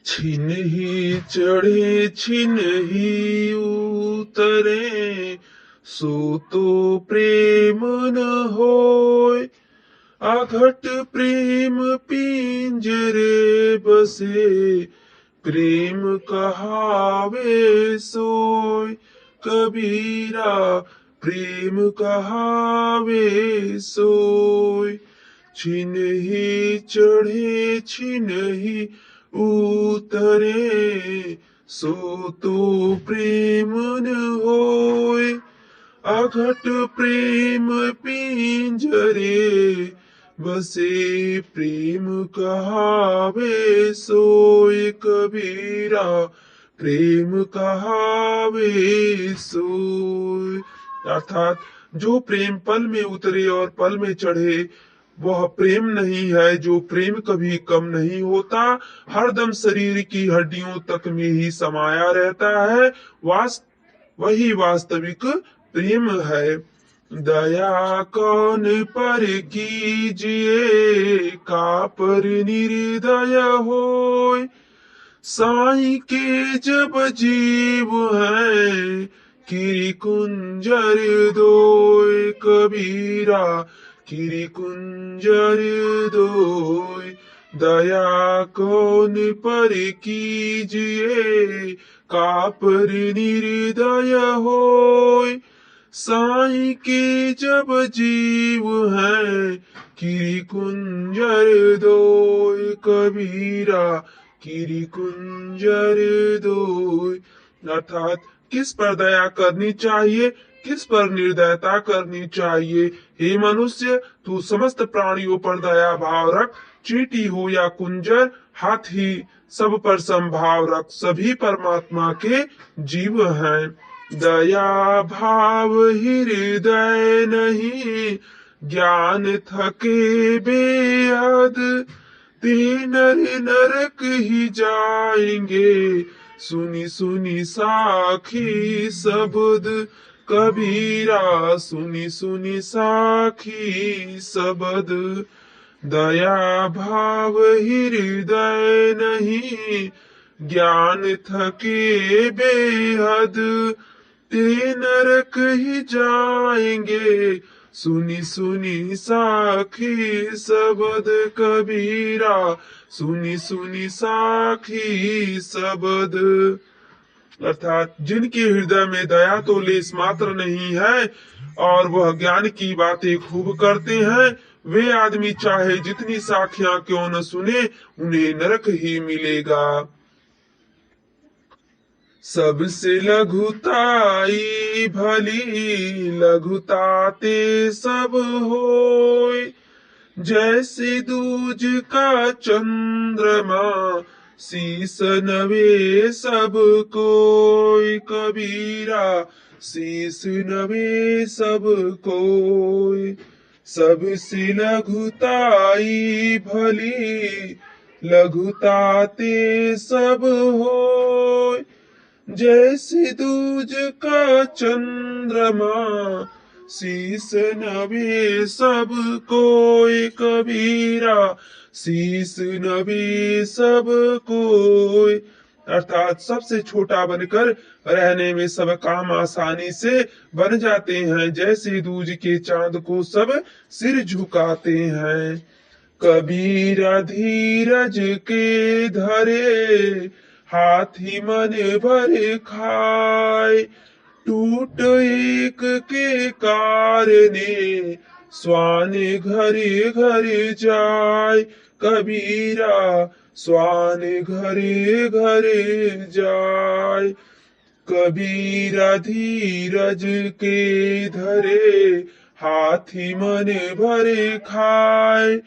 छिन ही चढ़े छिन ही उतरे, सो तो प्रेम न होय। आघट प्रेम पिंजरे बसे, प्रेम कहावे सोय। कबीरा प्रेम कहावे सोय। छिन ही चढ़े छिन ही उतरे, सो तो प्रेम न होय। अघट प्रेम पिंजरे बसे, प्रेम कहावे सोय। कबीरा प्रेम कहावे सोय। अर्थात जो प्रेम पल में उतरे और पल में चढ़े वह प्रेम नहीं है। जो प्रेम कभी कम नहीं होता, हरदम शरीर की हड्डियों तक में ही समाया रहता है, वही वास्तविक प्रेम है। दया कौन पर कीजिए, का पर निर्दय होय। साईं के जब जीव है, किरी कुंजर दोय। कबीरा किरी कुंजर दोय। दया कौन पर कीजिए, का पर निर्दय होय। साईं के जब जीव है, किरी कुंजर दोय। कबीरा किरी कुंजर दोय। अर्थात किस पर दया करनी चाहिए, किस पर निर्दयता करनी चाहिए। हे मनुष्य, तू समस्त प्राणियों पर दया भाव रख। चींटी हो या कुंजर, हाथी, सब पर संभाव रख। सभी परमात्मा के जीव हैं। दया भाव हृदय नहीं, ज्ञान थके बेहद। ते नर नरक ही जाएंगे, सुनी सुनी साखी सबद। कबीरा सुनी सुनी साखी सबद। दया भाव हृदय नहीं, ज्ञान थके बेहद। ते नरक ही जाएंगे, सुनी सुनी साखी सबद। कबीरा सुनी सुनी साखी सबद। अर्थात जिनके हृदय में दया तो लेस मात्र नहीं है और वह ज्ञान की बातें खूब करते हैं, वे आदमी चाहे जितनी साखियां क्यों न सुने, उन्हें नरक ही मिलेगा। सबसे लघुताई भली, लघुताते सब होय। जैसे दूज का चंद्रमा, शीस नवे सब कोय। कबीरा शीस नवे सब कोय। सबसे लघुताई भली, लघुताते सब होय। जैसे दूज का चंद्रमा, शीस नवे सब कोय। कबीरा शीस नवे सब कोय। अर्थात सबसे छोटा बनकर रहने में सब काम आसानी से बन जाते हैं। जैसे दूज के चांद को सब सिर झुकाते हैं। कबीरा धीरज के धरे, हाथी मन भर खाए। टूट एक के कारणे, स्वान घर घर जाय। कबीरा स्वान घर घर जाय। कबीरा धीरज के धरे, हाथी मन भर खाए।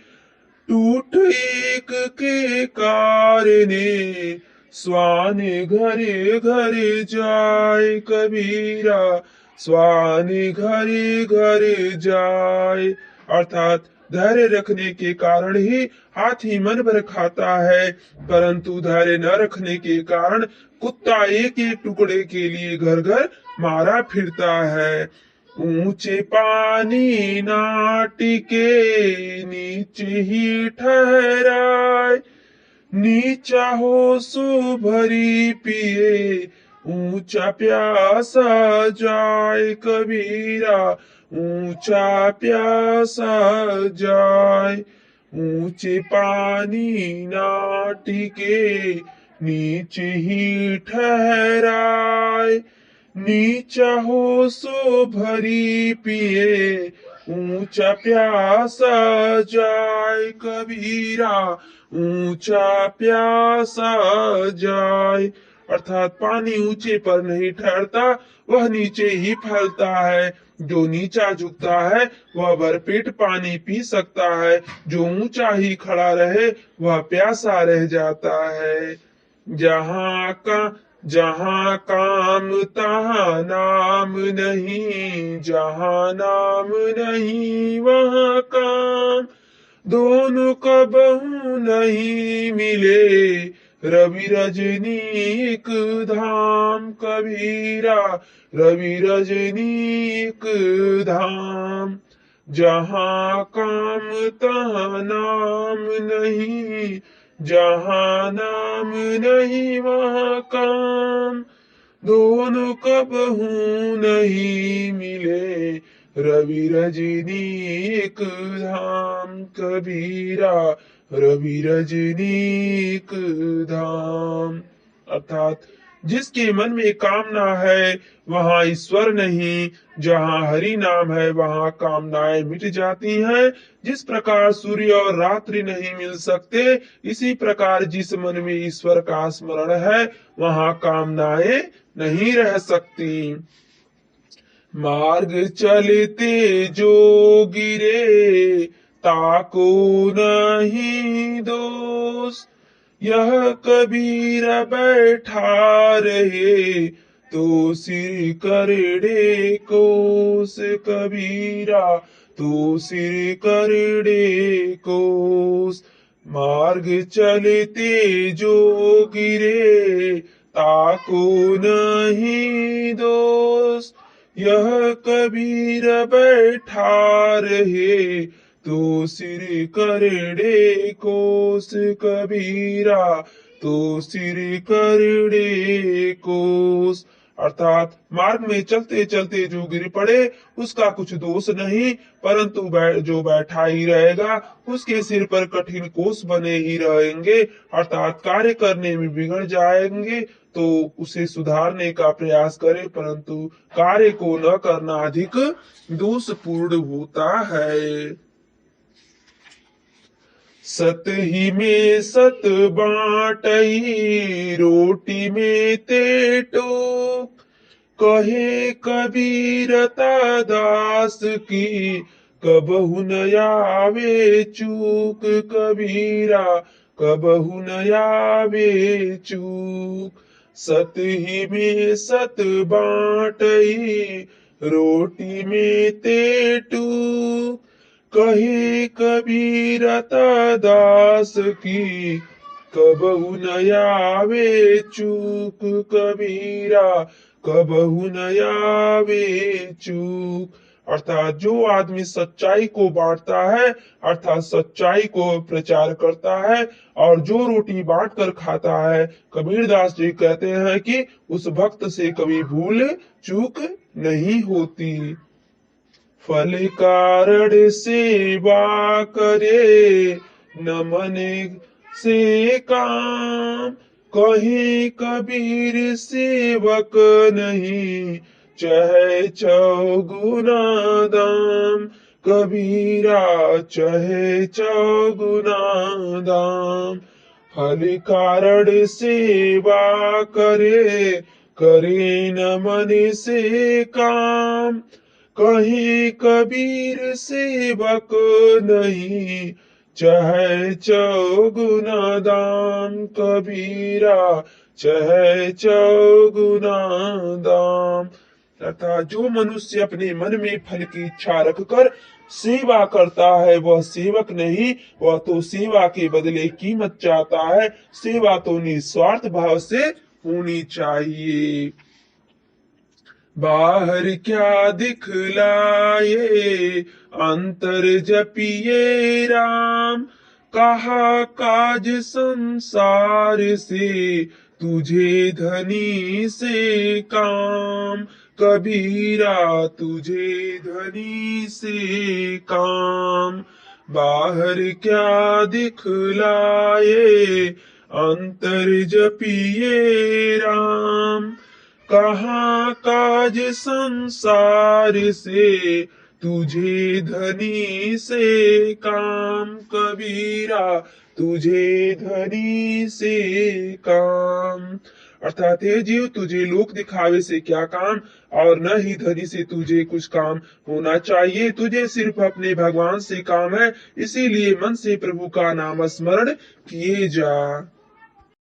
टूट एक के कारणे, स्वान घर घर जाय। कबीरा स्वान घर घर जाय। अर्थात धैर्य रखने के कारण ही हाथी मन भर खाता है, परंतु धैर्य न रखने के कारण कुत्ता एक एक टुकड़े के लिए घर घर मारा फिरता है। ऊंचे पानी ना टिके, नीचे ही ठहराए। नीचा हो सो भरी पिए, ऊंचा प्यासा जाए कबीरा, ऊंचा प्यासा जाए। ऊंचे पानी ना टिके, नीचे ही ठहराए। नीचा हो सो भरी पिए, ऊंचा प्यासा जाए कबीरा, ऊंचा प्यासा जाए। अर्थात पानी ऊंचे पर नहीं ठहरता, वह नीचे ही फैलता है। जो नीचा झुकता है वह भरपेट पानी पी सकता है, जो ऊंचा ही खड़ा रहे वह प्यासा रह जाता है। जहाँ का जहाँ काम तहाँ नाम नहीं, जहाँ नाम नहीं वहाँ काम, दोनों कबहू नहीं मिले, रवि रजनी एक धाम कबीरा, रवि रजनी एक धाम। जहाँ काम तहाँ नाम नहीं, जहाँ नाम नहीं वहाँ काम, दोनों कबहू नहीं मिले, रवि रजनी एक धाम कबीरा, रवि रजनी एक धाम। अर्थात जिसके मन में कामना है वहां ईश्वर नहीं, जहां हरि नाम है वहां कामनाएं मिट जाती हैं। जिस प्रकार सूर्य और रात्रि नहीं मिल सकते, इसी प्रकार जिस मन में ईश्वर का स्मरण है वहां कामनाएं नहीं रह सकती। मार्ग चलते जो गिरे, ताको नहीं दोष, यह कबीर बैठा रहे, तो सिर करड़े कोस कबीरा, तो सिर करड़े कोस। मार्ग चलते जो गिरे, ताको नहीं दोष, यह कबीर बैठा रहे, तो सिर करड़े कोस कबीरा, तो सिर करड़े कोस। अर्थात मार्ग में चलते चलते जो गिर पड़े उसका कुछ दोष नहीं, परंतु जो बैठा ही रहेगा उसके सिर पर कठिन कोस बने ही रहेंगे। अर्थात कार्य करने में बिगड़ जाएंगे तो उसे सुधारने का प्रयास करे, परंतु कार्य को न करना अधिक दोषपूर्ण होता है। सत ही में सत बाटई, रोटी में ते टोक, कहे कबीरता दास की, कबहु न आवे चूक कबीरा, कबहु न आवे चूक। सत ही में सत बाटई, रोटी में ते टूक, कहे कबीरता दास की, कबहु न आवे चूक कबीरा, कबहु न आवे चूक। अर्थात जो आदमी सच्चाई को बांटता है, अर्थात सच्चाई को प्रचार करता है और जो रोटी बांट कर खाता है, कबीरदास जी कहते हैं कि उस भक्त से कभी भूल चूक नहीं होती। फल कारण सेवा करे, न मने से काम, कहीं कबीर सेवक नहीं, चाहे चौगुना दाम कबीरा, चाहे चौगुना दाम। फल कारण सेवा करे, करे न मन से काम, कहीं कबीर सेवक नहीं, चाहे चौगुना दाम कबीरा, चाहे चौगुना दाम। तथा जो मनुष्य अपने मन में फल की इच्छा रखकर सेवा करता है वह सेवक नहीं, वह तो सेवा के बदले कीमत चाहता है। सेवा तो निस्वार्थ भाव से होनी चाहिए। बाहर क्या दिखलाए, अंतर जपिए राम, कहा काज संसार से, तुझे धनी से काम। कबीरा तुझे धनी से काम। बाहर क्या दिखलाए, अंतर जपिए राम। कहाँ काज संसार से, तुझे धनी से काम। कबीरा तुझे धनी से काम। अर्थात हे जीव, तुझे लोक दिखावे से क्या काम, और न ही धनी से तुझे कुछ काम होना चाहिए। तुझे सिर्फ अपने भगवान से काम है, इसीलिए मन से प्रभु का नाम स्मरण किए जा।